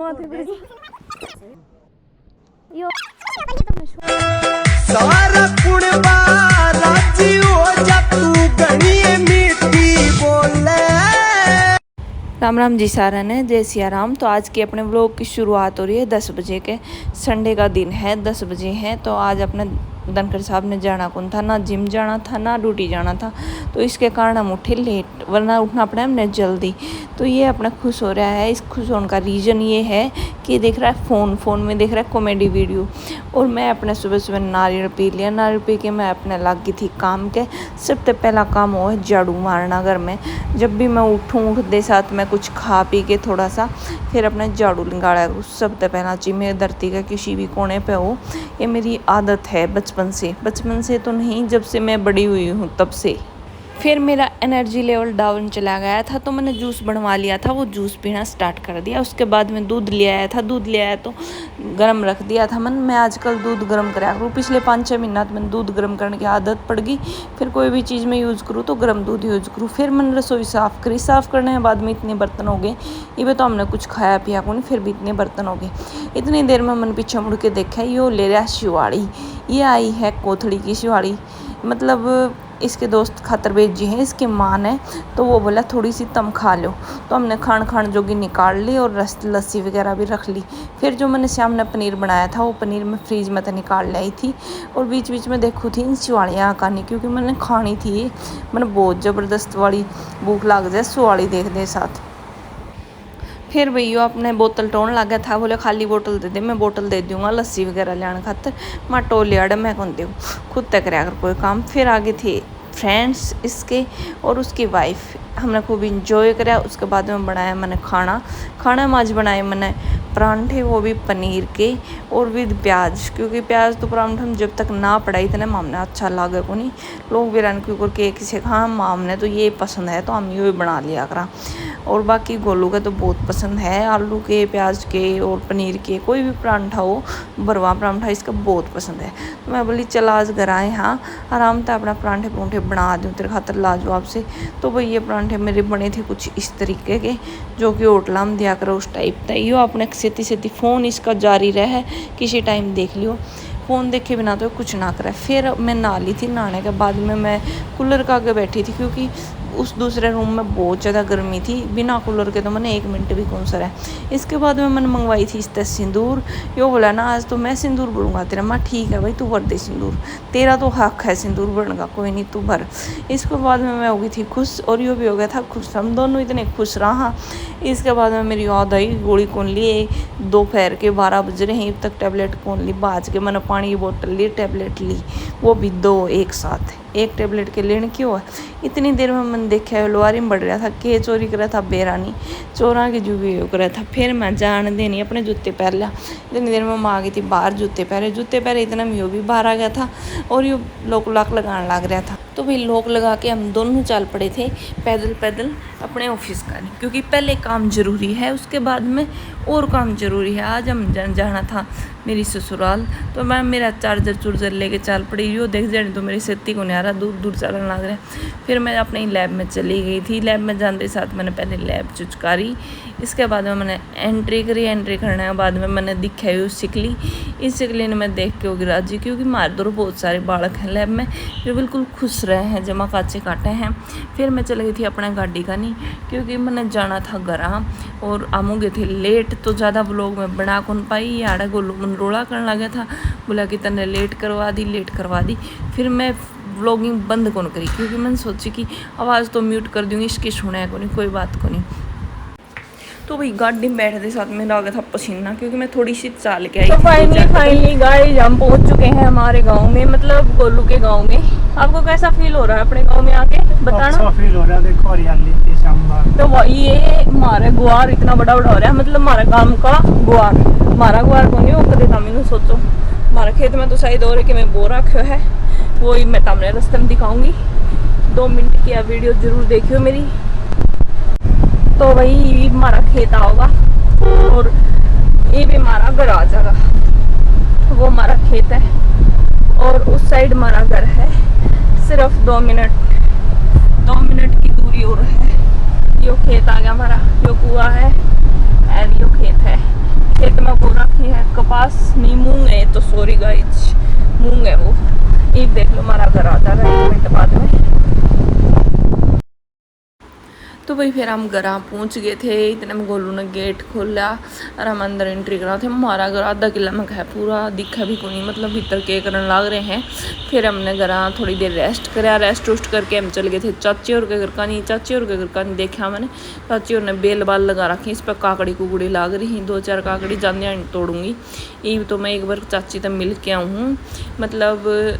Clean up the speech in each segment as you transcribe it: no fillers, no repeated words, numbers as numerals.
सारा कुणबा राजी हो जा तू गणिए मीठी बोले। राम राम जी सारा ने, जय सिया राम। तो आज के अपने व्लॉग की शुरुआत हो रही है 10 बजे के। संडे का दिन है, 10 बजे है। तो आज अपने धनखड़ साहब ने जाना कौन था, ना जिम जाना था ना ड्यूटी जाना था, तो इसके कारण हम उठे लेट, वरना उठना पड़ा हमने जल्दी। तो ये अपना खुश हो रहा है। इस खुश होने का रीज़न ये है कि देख रहा है फ़ोन में देख रहा है कॉमेडी वीडियो। और मैं अपने सुबह सुबह नारियल पी लिया। नारियल पी के मैं अपने लग गई थी काम के। सबसे पहला काम हो है झाड़ू मारना घर में। जब भी मैं उठते साथ मैं कुछ खा पी के थोड़ा सा फिर अपने झाड़ू लगाया करूँ। सबसे पहला चीज़ मेरे धरती का किसी भी कोने पे हो, ये मेरी आदत है बचपन से तो नहीं, जब से मैं बड़ी हुई हूँ तब से। फिर मेरा एनर्जी लेवल डाउन चला गया था, तो मैंने जूस बनवा लिया था, वो जूस पीना स्टार्ट कर दिया। उसके बाद में दूध ले आया तो गर्म रख दिया था। मैं आजकल दूध गर्म कराया करूँ। पिछले 5-6 महीना तो मैंने दूध गर्म करने की आदत पड़ गई। फिर कोई भी चीज़ में यूज़ करूँ तो गर्म दूध यूज़ करूँ। फिर मैंने रसोई साफ़ करी। साफ़ करने के बाद में इतने बर्तन हो गए, ये तो हमने कुछ खाया पिया को नहीं, फिर भी इतने बर्तन हो गए। इतनी देर में मैंने पीछे मुड़ के देखा, ये ले रहा शिवाड़ी। ये आई है कोथड़ी की शिवाड़ी, मतलब इसके दोस्त खातर भेजी है, इसकी माँ ने। तो वो बोला थोड़ी सी तम खा लो, तो हमने खान जोगी निकाल ली और लस्सी वगैरह भी रख ली। फिर जो मैंने शाम ने पनीर बनाया था, वो पनीर मैं फ्रीज में तो निकाल लाई थी। और बीच बीच में देखो थी इन शिवाड़ियाँ खानी, क्योंकि मैंने खानी थी। मैंने बहुत ज़बरदस्त वाली भूख लग जाए शिवाड़ी देख दे साथ। फिर भैया अपने बोतल टोन लग गया था, बोले खाली बोतल दे दे, मैं बोतल दे दूँगा लस्सी वगैरह लेने खातर। मैं टोल लिया, मैं कौन दूँ, खुद तक रहा कर कोई काम। फिर आगे थे फ्रेंड्स इसके और उसकी वाइफ। हमने खूब इंजॉय करा। उसके बाद में बनाया मैंने खाना में आज बनाए मैंने परांठे, वो भी पनीर के और विद प्याज, क्योंकि प्याज तो परांठे में जब तक ना पड़ा इतने मामने अच्छा लगे को नहीं। लोग बिरयानी क्योंकि केक से खा मामने तो ये पसंद है, तो हम ये बना लिया करा। और बाकी गोलू का तो बहुत पसंद है, आलू के, प्याज के और पनीर के, कोई भी परांठा हो, भरवा परांठा इसका बहुत पसंद है। तो मैं बोली चल आज घर आए, हाँ आराम से अपना परांठे बना दूँ तेरे खातर लाजवाब से। तो भाई ये परांठे मेरे बने थे कुछ इस तरीके के, जो कि होटल में दिया करो उस टाइप था। यो अपने सेती फ़ोन इसका जारी रहे, किसी टाइम देख लियो, फ़ोन देखे बिना तो कुछ ना करे। फिर मैं नहा ली थी। नहाने के बाद में मैं कूलर के आगे बैठी थी, क्योंकि उस दूसरे रूम में बहुत ज़्यादा गर्मी थी। बिना कूलर के तो मैंने 1 मिनट भी कौन सा रहा। इसके बाद में मैंने मंगवाई थी इससे सिंदूर। यो बोला ना आज तो मैं सिंदूर भरूँगा तेरा। मैं ठीक है भाई, तू भर दे सिंदूर, तेरा तो हक है सिंदूर भरने का, कोई नहीं तू भर। इसके बाद में मैं हो गई थी खुश और यो भी हो गया था खुश। हम दोनों इतने खुश रहा। इसके बाद में मेरी याद आई गोली कौन ली, दोपहर के 12 बज रहे हैं तक टैबलेट कौन ली। बाज के मैंने पानी की बोतल ली, टैबलेट ली, वो भी 2 एक साथ। एक टैबलेट के लेने क्यों है। इतनी देर में मैंने देखा लोहारी में बढ़ रहा था, के चोरी कर रहा था, बेरानी चोरा के जो भी कर रहा था। फिर मैं जान देनी अपने जूते पहन लिया। इतनी देर में मैं आ गई थी बाहर, जूते पहरे इतना में यो भी बाहर आ गया था और यो लोक लगाने लग रहा था। तो भाई लोक लगा के हम दोनों चल पड़े थे पैदल अपने ऑफिस का, नहीं क्योंकि पहले काम ज़रूरी है, उसके बाद में और काम ज़रूरी है। आज हम जाना था मेरी ससुराल, तो मैं मेरा चार्जर लेके चल पड़ी। यो देख जाने तो मेरी सेती को नहीं आ रहा, दूर चलने लग रहा है। फिर मैं अपनी लैब में चली गई थी। लैब में जाने के साथ मैंने पहले लैब चुचकारी, इसके बाद में मैंने एंट्री करी। एंट्री करने के बाद में मैंने दिखाई सिकली। इस सिकली ने मैं देख के होगी राजी, क्योंकि मार दो बहुत सारे बालक हैं लैब में जो बिल्कुल खुश रहे हैं, जमा काचे काटे हैं। फिर मैं चली गई थी अपने गाड़ी का नहीं, क्योंकि मैंने जाना था घर और आमूगे थे लेट, तो ज़्यादा व्लॉग में बना कौन पाई। यार गोलू मनरोड़ा करने लगा था, बोला कि तने लेट करवा दी। फिर मैं व्लॉगिंग बंद कौन करी, क्योंकि मैंने सोची कि आवाज़ तो म्यूट कर दूँगी, इसकी सुना को नहीं, कोई बात को नहीं। तो भाई गाड़ी में बैठते साथ में आ गया था पसीना, क्योंकि मैं थोड़ी सी चाल के आई। तो फाइनली गाइस हम पहुंच चुके हैं हमारे गांव में, मतलब गोलू के गांव में। आपको कैसा फील हो रहा है अपने गांव में आके बताना। अच्छा फील हो रहा है, देखो हरियाली इतनी शानदार। तो ये हमारे गुआर इतना बड़ा हो रहा है, मतलब हमारा गांव का गुआर, हमारा गुआर को नहीं वो कदे मैंने सोचो। हमारे खेत में तो शायद हो रहे कि मैं बो रखो है, वो ही मैं तमने रास्ते में दिखाऊंगी। 2 मिनट की वीडियो जरूर देखियो मेरी। तो वही हमारा खेत आओगा और ये भी हमारा घर आ जाएगा। वो हमारा खेत है और उस साइड हमारा घर है। सिर्फ 2 मिनट की दूरी और है। यो खेत आ गया हमारा, यो कुआं है और यो खेत है। नहीं मूंग है तो, सॉरी गाइस, मूंग है वो। ये देख लो हमारा घर आता है 1 मिनट बाद में। तो भाई फिर हम घर पहुँच गए थे। इतने में गोलू ने गेट खोला और हम अंदर एंट्री करा थे। हमारा घर आधा किला में है, पूरा दिखा भी कोई, मतलब भीतर के करने लग रहे हैं। फिर हमने घर थोड़ी देर रेस्ट करा, रेस्ट वेस्ट करके हम चल गए थे चाची और के घर का। नहीं, चाची और के घर का नहीं देखा मैंने। चाची और ने बेल बाल लगा रखी, इस पर काकड़ी कुकड़ी लाग रही, 2-4 काकड़ी जाने तोड़ूंगी। ये तो मैं एक बार चाची तक मिल के आऊँ हूँ, मतलब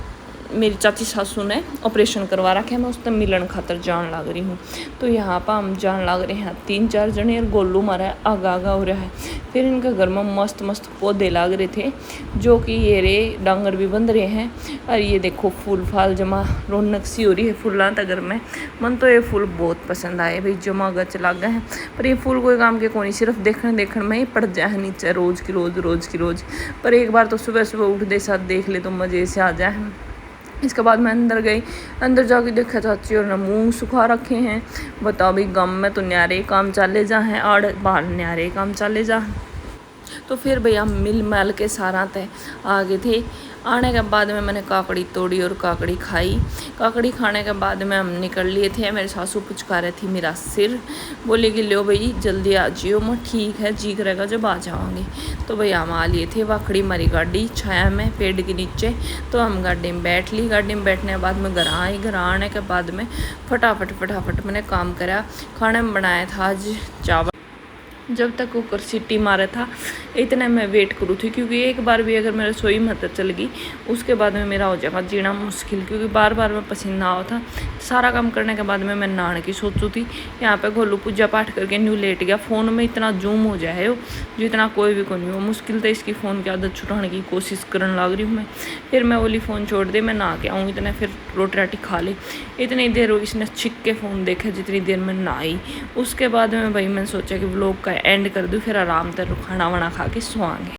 मेरी चाची सासू ने ऑपरेशन करवा रखा है, मैं उस तक मिलन खातर जान लग रही हूँ। तो यहाँ पर हम जान लग रहे हैं 3-4 जने, और गोलू मारा आगा आगा हो रहा है। फिर इनके घर में मस्त मस्त पौधे लग रहे थे, जो कि ये रे डांगर भी बन रहे हैं। और ये देखो फूल फाल जमा रौनक सी हो रही है फूलों तक घर में। मन तो ये फूल बहुत पसंद आए भाई, जमा गच लग गए हैं। पर ये फूल कोई काम के को नहीं, सिर्फ देखने में ही पड़ जाए नीचे रोज़ की रोज़। पर एक बार तो सुबह सुबह उठते साथ देख ले तो मज़े से आ जाए। इसके बाद मैं अंदर गई, अंदर जाके देखा चाची और ने मूँग सुखा रखे हैं। बताओ भाई, गाँव में तो न्यारे काम चले जा हैं और बाहर न्यारे काम चले जा। तो फिर भैया मिल मैल के सारा तय आ गए थे। आने के बाद में मैंने काकड़ी तोड़ी और काकड़ी खाई। काकड़ी खाने के बाद में हम निकल लिए थे। मेरे सासू पुचका रही थी मेरा सिर, बोले कि लो भाई जल्दी आ जियो। मैं ठीक है, जी करेगा जब आ जाओगे। तो भैया हम आ लिए थे। वाकड़ी हमारी गाड़ी छाया में पेड़ के नीचे, तो हम गाड़ी में बैठ ली। गाड़ी में बैठने के बाद में घर आई। घर आने के बाद में फटाफट मैंने काम करा। खाने में बनाया था आज चावल। जब तक कुकर सीटी मारा था इतने मैं वेट करूँ थी, क्योंकि एक बार भी अगर मेरा रसोई में चल गई उसके बाद में मेरा हो जाएगा जीना मुश्किल, क्योंकि बार बार मैं पसीना आओ था। सारा काम करने के बाद में मैं नहाने की सोचू थी। यहाँ पे गोलू पूजा पाठ करके न्यू लेट गया। फ़ोन में इतना जूम हो जाए हो जितना कोई भी को नहीं हो, मुश्किल तो इसकी फ़ोन की आदत छुटाने की कोशिश करने लग रही हूँ मैं। फिर मैं बोली फ़ोन छोड़ दे, मैं नहा के आऊँ। इतने फिर रोटी राटी खा ली। इतनी देर इसने छिक के फ़ोन देखा जितनी देर में नहाई। उसके बाद में भाई मैंने सोचा कि व्लॉग का एंड कर दूँ, फिर आराम से खाना वाना खा के सोआंगे।